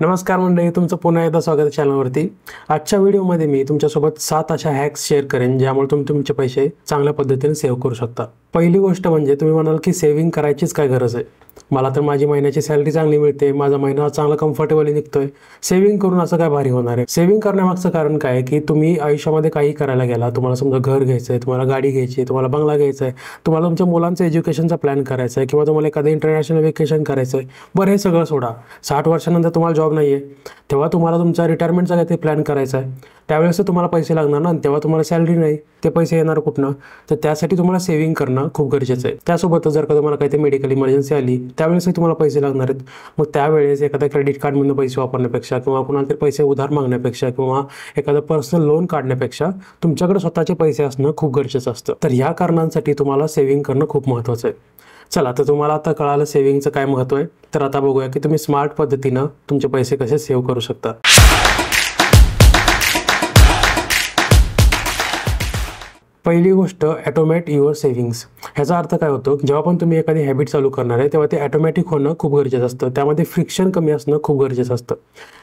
नमस्कार मंडळी, तुमचं पुन्हा एकदा स्वागत आहे चॅनलवरती। आजच्या व्हिडिओमध्ये मी तुमच्यासोबत 7 अशा हॅक्स शेअर करेन ज्यामुळे तुम्ही तुमचे पैसे चांगल्या पद्धतीने सेव्ह करू शकता। पहिली गोष्ट म्हणजे तुम्ही म्हणाल की सेव्हिंग करायचीच काय गरज आहे, मला तर माझी महिन्याची सॅलरी चांगली मिळते, माझा महिना चांगला कम्फर्टेबली निघतोय, सेव्हिंग करून असं काय भारी होणार आहे। सेव्हिंग करण्यामागचं कारण काय आहे की तुम्ही आयुष्यामध्ये काही करायला गेला, तुम्हाला समजा घर घ्यायचं आहे, तुम्हाला गाडी घ्यायची आहे, तुम्हाला बंगला घ्यायचा आहे, तुम्हाला तुमच्या मुलांचं एज्युकेशनचा प्लॅन करायचा आहे किंवा तुम्हाला एखादं इंटरनॅशनल वेकेशन करायचं आहे, बरं हे सगळं सोडा। 60 वर्षानंतर तुम्हाला जॉब नाही आहे, तेव्हा तुम्हाला तुमचा रिटायरमेंटचा काहीतरी प्लॅन करायचा आहे, त्यावेळेस तुम्हाला पैसे लागणार ना, तेव्हा तुम्हाला सॅलरी नाही, ते पैसे येणार कुठनं? तर त्यासाठी तुम्हाला सेव्हिंग करणं खूप गरजेचं आहे। त्यासोबतच जर का तुम्हाला काहीतरी मेडिकल इमर्जन्सी आली त्यावेळेसही तुम्हाला पैसे लागणार आहेत, मग त्यावेळेस एखाद्या क्रेडिट कार्डमधून पैसे वापरण्यापेक्षा किंवा कुणाला तरी पैसे उधार मागण्यापेक्षा किंवा एखादं पर्सनल लोन काढण्यापेक्षा तुमच्याकडे स्वतःचे पैसे असणं खूप गरजेचं असतं। तर ह्या कारणांसाठी तुम्हाला सेव्हिंग करणं खूप महत्त्वाचं आहे। चला, तर तुम्हाला आता कळालं सेव्हिंगचं काय महत्त्व आहे, तर आता बघूया की तुम्ही स्मार्ट पद्धतीनं तुमचे पैसे कसे सेव्ह करू शकता। पहिली गोष्ट, ॲटोमॅट युअर सेव्हिंग्स। ह्याचा अर्थ काय होतो, जेव्हा पण तुम्ही एखादी हॅबिट चालू करणार आहे तेव्हा ते ॲटोमॅटिक होणं खूप गरजेचं असतं, त्यामध्ये फ्रिक्शन कमी असणं खूप गरजेचं असतं।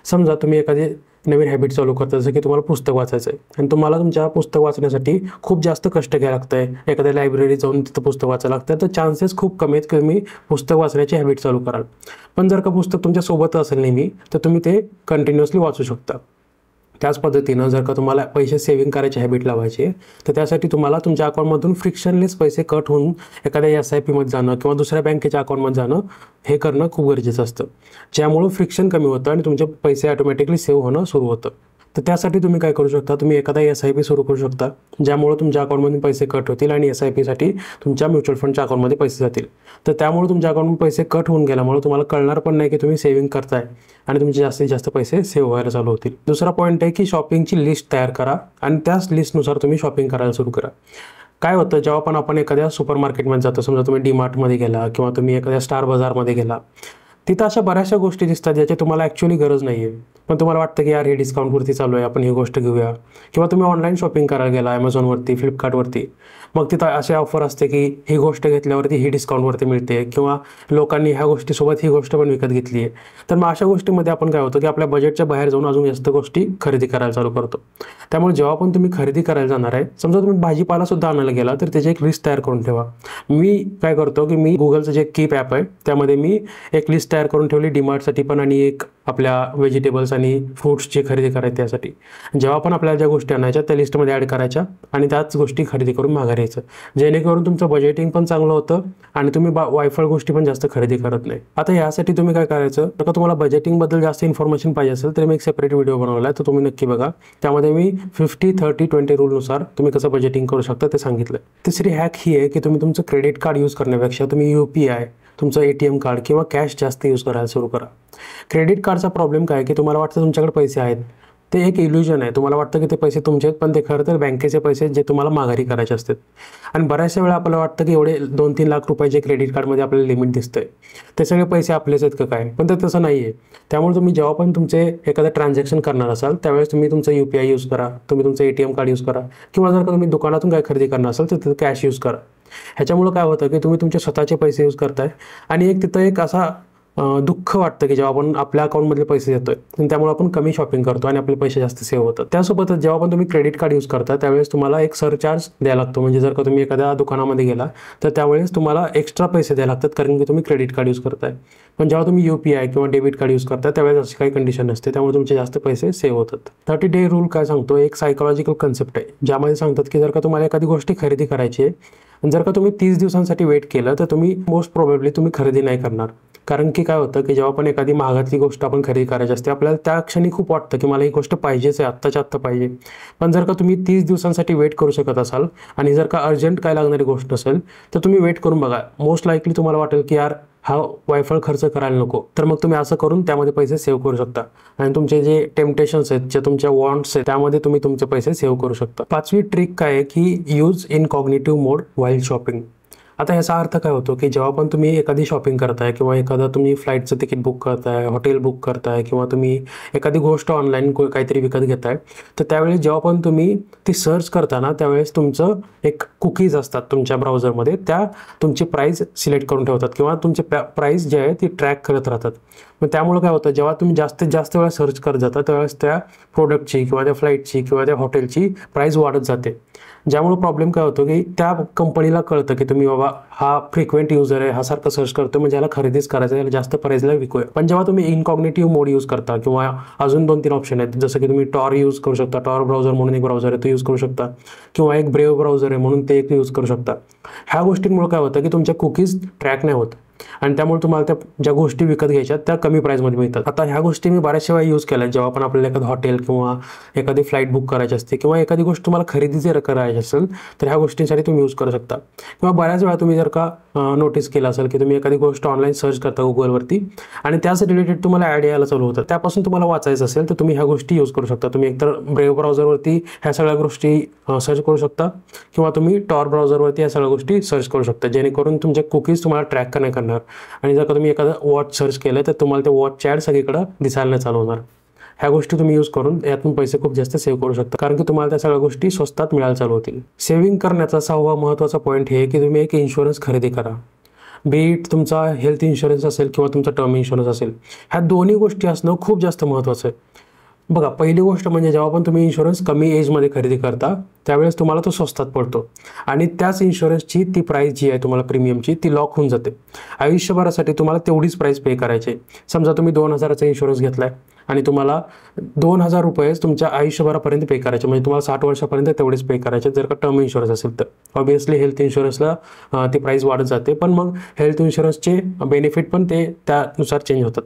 समजा तुम्ही एखादी नवीन हॅबिट चालू करता, जसं की तुम्हाला पुस्तक वाचायचं आहे आणि तुम्हाला तुमच्या पुस्तक वाचण्यासाठी खूप जास्त कष्ट घ्यायला लागतं आहे, एखाद्या लायब्ररीत जाऊन तिथं पुस्तक वाचायला लागतं, तर चान्सेस खूप कमी आहेत की तुम्ही पुस्तक वाचण्याची हॅबिट चालू कराल। पण जर का पुस्तक तुमच्या सोबत असेल नेहमी, तर तुम्ही ते कंटिन्युअसली वाचू शकता। त्याच पद्धतीनं जर का तुम्हाला पैसे सेव्हिंग करायची हॅबिट लावायची आहे, तर त्यासाठी तुम्हाला तुमच्या अकाउंटमधून फ्रिक्शनलेस पैसे कट होऊन एखाद्या SIP मध्ये जाणं किंवा दुसऱ्या बँकेच्या अकाउंटमध्ये जाणं हे करणं खूप गरजेचं असतं, ज्यामुळं फ्रिक्शन कमी होतं आणि तुमचे पैसे ऑटोमॅटिकली सेव्ह होणं सुरू होतं। तर त्यासाठी तुम्ही काय करू शकता, तुम्ही एखादा SIP सुरू करू शकता, ज्यामुळे तुमच्या अकाउंटमधून पैसे कट होतील आणि SIPसाठी तुमच्या म्युच्युअल फंडच्या अकाउंटमध्ये पैसे जातील। तर त्यामुळे तुमच्या अकाउंटमधून पैसे कट होऊन गेल्यामुळे तुम्हाला कळणार पण नाही की तुम्ही सेव्हिंग करताय आणि तुमचे जास्तीत जास्त पैसे सेव्ह व्हायला चालू होतील। दुसरा पॉईंट आहे की शॉपिंगची लिस्ट तयार करा आणि त्याच लिस्टनुसार तुम्ही शॉपिंग करायला सुरू करा। काय होतं, जेव्हा पण आपण एखाद्या सुपर मार्केटमध्ये जातो, समजा तुम्ही DMartमध्ये गेला किंवा तुम्ही एखाद्या स्टार बाजारमध्ये गेला, तिथं अशा बऱ्याचशा गोष्टी दिसतात ज्याची तुम्हाला ॲक्च्युअली गरज नाही आहे, पण तुम्हाला वाटतं की यार हे डिस्काउंटवरती चालू आहे, आपण ही गोष्ट घेऊया। किंवा तुम्ही ऑनलाईन शॉपिंग करायला गेला Amazonवरती, फ्लिपकार्टवरती, मग तिथं अशी ऑफर असते की ही गोष्ट घेतल्यावरती ही डिस्काउंटवरती मिळते किंवा लोकांनी ह्या गोष्टीसोबत ही गोष्ट पण विकत घेतली आहे। तर मग अशा गोष्टीमध्ये आपण काय होतं की आपल्या बजेटच्या बाहेर जाऊन अजून जास्त गोष्टी खरेदी करायला चालू करतो। त्यामुळे जेव्हा पण तुम्ही खरेदी करायला जाणार आहे, समजा तुम्ही भाजीपालासुद्धा आणायला गेला, तर त्याची एक लिस्ट तयार करून ठेवा। मी काय करतो की मी गुगलचं जे कीप ॲप आहे त्यामध्ये मी एक लिस्ट तयार करून ठेवली DMartसाठी पण आणि एक आपल्या व्हेजिटेबल्स आणि फ्रूट्सची खरेदी करायची त्यासाठी। जेव्हा पण आपल्याला ज्या गोष्टी आणायच्या त्या लिस्टमध्ये ॲड करायच्या आणि त्याच गोष्टी खरेदी करून माघारी यायचं, जेणेकरून तुमचं बजेटिंग पण चांगलं होतं आणि तुम्ही वायफळ गोष्टी पण जास्त खरेदी करत नाही। आता यासाठी तुम्ही काय करायचं, जर का तुम्हाला बजेटिंगबद्दल जास्त इन्फॉर्मेशन पाहिजे असेल तर मी एक सेपरेट व्हिडिओ बनवला आहे, तर तुम्ही नक्की बघा। त्यामध्ये मी 50-30-20 रूलनुसार तुम्ही कसं बजेटिंग करू शकता ते सांगितलं। तिसरी हॅक ही आहे की तुम्ही तुमचं क्रेडिट कार्ड यूज करण्यापेक्षा तुम्ही UPI, तुमचं ATM कार्ड किंवा कॅश जास्त यूज करायला सुरू करा। क्रेडिट कार्डचा प्रॉब्लेम काय आहे की तुम्हाला वाटतं तुमच्याकडे पैसे आहेत, ते एक इल्युजन आहे, तुम्हाला वाटतं की ते पैसे तुमचे आहेत, पण ते खरं तर बँकेचे पैसे जे तुम्हाला माघारी करायचे असतात। आणि बऱ्याचशा वेळा आपल्याला वाटतं की एवढे 2-3 लाख रुपयाचे क्रेडिट कार्डमध्ये आपल्याला लिमिट दिसतंय, ते सगळे पैसे आपलेच आहेत का काय, पण ते तसं नाही आहे। त्यामुळे तुम्ही जेव्हा पण तुमचे एखादं ट्रान्झॅक्शन करणार असाल त्यावेळेस तुम्ही तुमचं UPI यूज करा, तुम्ही तुमचं ATM कार्ड यूज करा किंवा जर का तुम्ही दुकानातून काय खरेदी करणार असाल तर तिथं कॅश यूज करा। ह्याच्यामुळं काय होतं की तुम्ही तुमचे स्वतःचे पैसे यूज करताय आणि एक तिथं एक असा दुःख वाटतं की जेव्हा आपण आपल्या अकाउंटमधले पैसे देतोय त्यामुळे आपण कमी शॉपिंग करतो आणि आपले पैसे जास्त सेव्ह होतात। त्यासोबतच जेव्हा पण तुम्ही क्रेडिट कार्ड यूज करता त्यावेळेस तुम्हाला एक सरचार्ज द्यायला लागतो, म्हणजे जर का तुम्ही एखाद्या दुकानामध्ये गेला तर त्यावेळेस तुम्हाला एक्स्ट्रा पैसे द्यायला लागतात कारण की तुम्ही क्रेडिट कार्ड यूज करताय। पण जेव्हा तुम्ही UPI किंवा डेबिट कार्ड यूज करता त्यावेळेस अशी काही कंडिशन नसते, त्यामुळे तुमचे जास्त पैसे सेव्ह होतात। 30 डे रूल काय सांगतो, एक सायकोलॉजिकल कन्सेप्ट आहे, ज्यामध्ये सांगतात की जर का तुम्हाला एखादी गोष्ट खरेदी करायची आहे, जर का तुम्ही 30 दिवसांसाठी वेट केलं तर तुम्ही मोस्ट प्रोबेबली तुम्ही खरेदी नाही करणार। कारण की काय होतं की जेव्हा पण एखादी महागातली गोष्ट आपण खरेदी करायची असते, आपल्याला त्या क्षणी खूप वाटतं की मला ही गोष्ट पाहिजेच आहे, आत्ताच्या आत्ता पाहिजे। पण जर का तुम्ही 30 दिवसांसाठी वेट करू शकत असाल आणि जर का अर्जंट काय लागणारी गोष्ट असेल तर तुम्ही वेट करून बघा, मोस्ट लाईकली तुम्हाला वाटेल की यार हा वायफळ खर्च करायला नको, तर मग तुम्ही असं करून त्यामध्ये पैसे सेव्ह करू शकता आणि तुमचे जे टेम्पटेशन्स आहेत, जे तुमच्या वॉन्ट्स आहेत, त्यामध्ये तुम्ही तुमचे पैसे सेव्ह करू शकता। 5वी ट्रिक काय आहे की यूज इनकॉग्निटिव्ह मोड व्हाईल शॉपिंग। आता याचा अर्थ काय होतो की जेव्हा पण तुम्ही एखादी शॉपिंग करताय किंवा एखादा तुम्ही फ्लाईटचं तिकीट बुक करताय, हॉटेल बुक करताय किंवा तुम्ही एखादी गोष्ट ऑनलाईन काहीतरी विकत घेताय, तर त्यावेळेस जेव्हा पण तुम्ही ती सर्च करता ना त्यावेळेस तुमचं एक कुकीज असतात तुमच्या ब्राउझरमध्ये, त्या तुमची प्राईस सिलेक्ट करून ठेवतात किंवा तुमचे प्राईस जे आहे ती ट्रॅक करत राहतात। मग त्यामुळे काय होतं, जेव्हा तुम्ही जास्तीत जास्त वेळा सर्च करत जाता त्यावेळेस त्या प्रोडक्टची किंवा त्या फ्लाईटची किंवा त्या हॉटेलची प्राईस वाढत जाते. ज्यामुळे प्रॉब्लेम काय होतो की त्या कंपनीला कळतं की तुम्ही बाबा हा फ्रिक्वेंट युजर आहे, हा सारखं सर्च करतो, म्हणजे याला खरेदीच करायचं, याला जास्त प्राईजला विकूया. पण जेव्हा तुम्ही इनकॉग्निटिव्ह मोड यूज करता किंवा अजून 2-3 ऑप्शन आहेत, जसं की तुम्ही टॉर यूज करू शकता, टॉर ब्राउझर म्हणून एक ब्राउझर आहे तो यूज करू शकता, किंवा एक ब्रेव्ह ब्राउझर आहे म्हणून ते एक यूज करू शकता. ह्या गोष्टींमुळे काय होतं की तुमच्या कुकीज ट्रॅक नाही होत आणि त्यामुळे तुम्हाला त्या ज्या गोष्टी विकत घ्यायच्या त्या कमी प्राईसमध्ये मिळतात. आता ह्या गोष्टी मी बऱ्याचशा वेळा यूज केल्या, जेव्हा पण आपल्याला एखादं हॉटेल किंवा एखादी फ्लाईट बुक करायची असते किंवा एखादी गोष्ट तुम्हाला खरेदी जर करायची असेल तर ह्या गोष्टींसाठी तुम्ही यूज करू शकता. किंवा बऱ्याच वेळा तुम्ही जर का नोटीस केलं असेल की तुम्ही एखादी गोष्ट ऑनलाईन सर्च करता गुगलवरती आणि त्याच रिलेटेड तुम्हाला ॲड यायला चालू होतं, त्यापासून तुम्हाला वाचायचं असेल तर तुम्ही ह्या गोष्टी यूज करू शकता. तुम्ही एकतर ब्रेव्ह ब्राउझरवरती ह्या सगळ्या गोष्टी सर्च करू शकता किंवा तुम्ही टॉर ब्राउझरवरती या सगळ्या गोष्टी सर्च करू शकता, जेणेकरून तुमचे कुकीज तुम्हाला ट्रॅक नाही करणार. आणि जर का तुम्ही एखादं वॉच सर्च केलं तर तुम्हाला ते वॉच ॲड सगळीकडे दिसायला नाही चालू होणार. ह्या गोष्टी तुम्ही यूज करून यातून पैसे खूप जास्त सेव्ह करू शकता, कारण की तुम्हाला त्या सगळ्या गोष्टी स्वस्तात मिळायला चालू होतील. सेव्हिंग करण्याचा 6वा महत्त्वाचा पॉईंट हे की तुम्ही एक इन्शुरन्स खरेदी करा. बीट तुमचा हेल्थ इन्शुरन्स असेल किंवा तुमचा टर्म इन्शुरन्स असेल, ह्या दोन्ही गोष्टी असणं खूप जास्त महत्त्वाचं आहे. बघा, पहिली गोष्ट म्हणजे जेव्हा पण तुम्ही इन्शुरन्स कमी एजमध्ये खरेदी करता त्यावेळेस तुम्हाला तो स्वस्तात पडतो आणि त्याच इन्शुरन्सची ती प्राईस जी आहे तुम्हाला प्रीमियमची ती लॉक होऊन जाते. आयुष्यभरासाठी तुम्हाला तेवढीच प्राईस पे करायची आहे. समजा तुम्ही 2,000चा इन्शुरन्स घेतला आहे आणि तुम्हाला 2,000 रुपयेच तुमच्या आयुष्यभरापर्यंत पे करायचे, म्हणजे तुम्हाला 60 वर्षापर्यंत तेवढेच पे करायचे जर का टर्म इन्शुरन्स असेल तर. ऑब्वियसली हेल्थ इन्शुरन्सला ती प्राईस वाढत जाते, पण मग हेल्थ इन्शुरन्सचे बेनिफिट पण ते त्यानुसार चेंज होतात.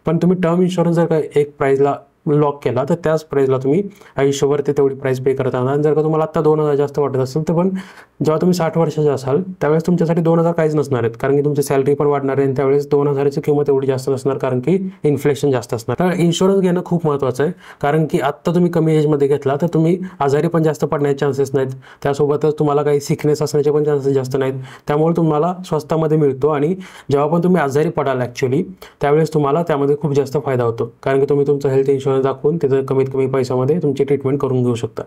पण तुम्ही टर्म इन्शुरन्स जर का एक प्राईजला लॉक केला तर त्याच प्राईजला तुम्ही आयुष्यभर ते तेवढी प्राईस पे करत आहात. आणि जर का तुम्हाला आत्ता 2,000 जास्त वाटत असेल तर पण जेव्हा तुम्ही 60 वर्षाचे असाल त्यावेळेस तुमच्यासाठी 2,000 काहीच नसणार आहेत, कारण की तुमची सॅलरी पण वाढणार आहे आणि त्यावेळेस 2,000ची किंमत एवढी जास्त नसणार, कारण की इन्फ्लेशन जास्त असणार. तर इन्शुरन्स घेणं खूप महत्त्वाचं आहे, कारण की आत्ता तुम्ही कमी एजमध्ये घेतला तर तुम्ही आजारी पण जास्त पडण्याचे चान्सेस नाहीत, त्यासोबतच तुम्हाला काही सिकनेस असण्याचे पण चान्सेस जास्त नाहीत. त्यामुळे तुम्हाला स्वस्तामध्ये मिळतो आणि जेव्हा पण तुम्ही आजारी पडाल ॲक्च्युली त्यावेळेस तुम्हाला त्यामध्ये खूप जास्त फायदा होतो, कारण की तुम्ही तुमचं हेल्थ इन्शुरन्स दाखवून तिथं कमीत कमी पैशामध्ये तुमची ट्रीटमेंट करून घेऊ शकता.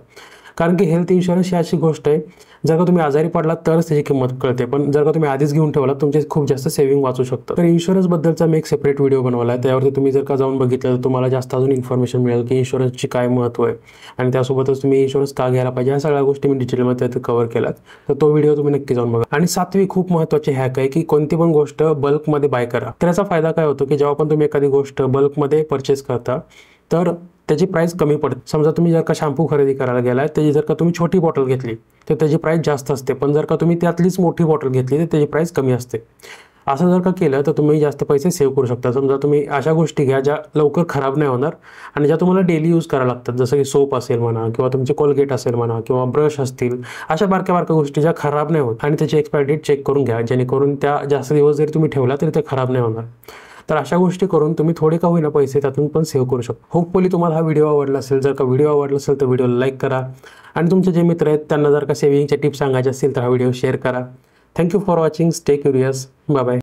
कारण की हेल्थ इन्शुरन्स ही अशी गोष्ट आहे, जर का तुम्ही आजारी पडलात तरच त्याची किंमत कळते, पण जर का तुम्ही आधीच घेऊन ठेवलात तुमचे खूप जास्त सेव्हिंग वाचू शकतं. तर इन्शुरन्सबद्दलचा मी एक सेपरेट व्हिडिओ बनवला आहे, त्यावरती तुम्ही जर का जाऊन बघितलं तर तुम्हाला जास्त अजून इन्फॉर्मेशन मिळेल की इन्शुरन्सची काय महत्त्व आहे आणि त्यासोबतच तुम्ही इन्शुरन्स का घ्यायला पाहिजे, ह्या सगळ्या गोष्टी मी डिटेलमध्ये कव्हर केल्यात. तर तो व्हिडिओ तुम्ही नक्की जाऊन बघा. आणि 7वी खूप महत्त्वाची हॅक आहे की कोणती पण गोष्ट बल्कमध्ये बाय करा. तर याचा फायदा काय होतो की जेव्हा पण तुम्ही एखादी गोष्ट बल्कमध्ये परचेस करता तर त्याची प्राईस कमी पडते. समजा तुम्ही जर का शॅम्पू खरेदी करायला गेलाय, त्याची जर का तुम्ही छोटी बॉटल घेतली तर त्याची प्राईस जास्त असते, पण जर का तुम्ही त्यातलीच मोठी बॉटल घेतली तर त्याची प्राईस कमी असते. असं जर का केलं तर तुम्ही जास्त पैसे सेव्ह करू शकता. समजा तुम्ही अशा गोष्टी घ्या ज्या लवकर खराब नाही होणार आणि ज्या तुम्हाला डेली यूज करायला लागतात, जसं की सोप असेल म्हणा किंवा तुमचे कोलगेट असेल म्हणा किंवा ब्रश असतील, अशा बारक्या बारक्या गोष्टी ज्या खराब नाही होत आणि त्याची एक्सपायरी डेट चेक करून घ्या, जेणेकरून त्या जास्त दिवस जरी तुम्ही ठेवला तरी ते खराब नाही होणार. तर अशा गोष्टी करून तुम्ही थोडे का होईना पैसे त्यातून पण सेव्ह करू शकता. होपफुली तुम्हाला हा व्हिडिओ आवडला असेल. जर का व्हिडिओ आवडला असेल तर व्हिडिओला लाईक करा आणि तुमचे जे मित्र आहेत त्यांना जर का सेव्हिंगच्या टिप्स सांगायचे असतील तर हा व्हिडिओ शेअर करा. Thank you for watching. Stay curious. Bye bye.